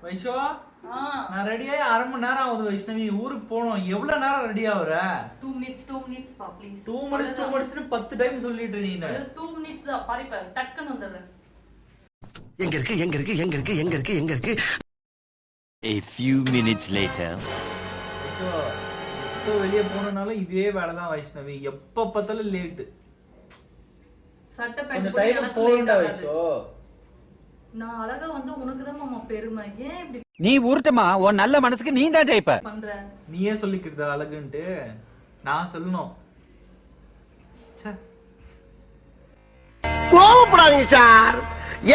வைஷோ நான் ரெடி ஆகி அரை மணி நேரம் ஆகுது வைஷ்ணவி. ஊருக்கு போகணும். எவ்வளவு நேரம் ரெடி ஆகுற? 2 minutes பா ப்ளீஸ். 2 minutes 10 டைம் சொல்லிட்டு நீங்க. 2 minutes தான் பாரு பாரு டக்குன்னு வந்துறேன். எங்க இருக்கு A few minutes later. வைஷோ எப்போ வெளியே போனனால இதே வேலை தான் வைஷ்ணவி. எப்ப பார்த்தாலும் லேட். சட்டை பேண்ட் அந்த போட டைம் எனக்கு போறடா லேட் வைஷோ. நான் அழகா வந்து உனக்கு தான் மாமா பெருமை. ஏன் இப்படி நீ ஊர்ட்டமா உன் நல்ல மனசுக்கு நீ தான் ஜெயிப்ப. பண்ற? நீயே சொல்லிக்கிறத அழகுன்ட்டு நான் சொல்லணும். கோவப்படாதீங்க சார்.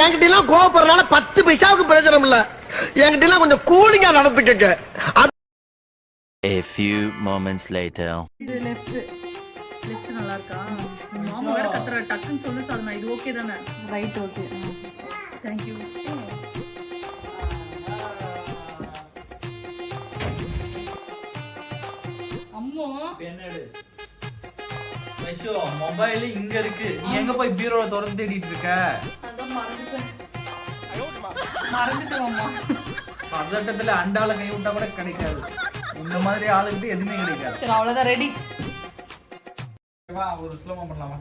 என்கிட்ட எல்லாம் கோவப்படுறதுனால 10 பைசாவுக்கு பிரயோஜனம் இல்ல. என்கிட்ட எல்லாம் கொஞ்சம் கூலிங்கா நடந்துக்கங்க. A few moments later. இது லெஃப்ட் நல்லா இருக்கா? மாமா வேற கத்துற டக்குன்னு சொல்லு சாதனா. இது ஓகே தானே? Right okay. Thank you. அம்மா என்னடு வைஷோ மொபைல் இங்க இருக்கு. நீ எங்க போய் பீரோல திறந்து தேடிட்டு இருக்க? அதான் மறந்துட்டேன் அம்மா. பதட்டத்துல அண்டால கை விட்டா கூட கிடைக்காது. இந்த மாதிரி ஆளுகிட்ட எதுவுமே கிடைக்காது. சரி அவ்வளவுதான் ரெடி. வா ஒரு ஸ்லோமா பண்ணலாமா?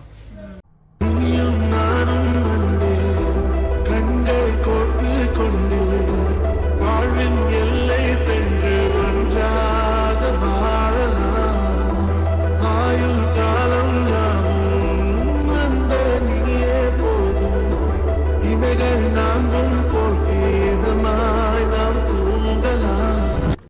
கண்கள் கோர்த்து கொண்டு வாழ்வின் எல்லை சென்று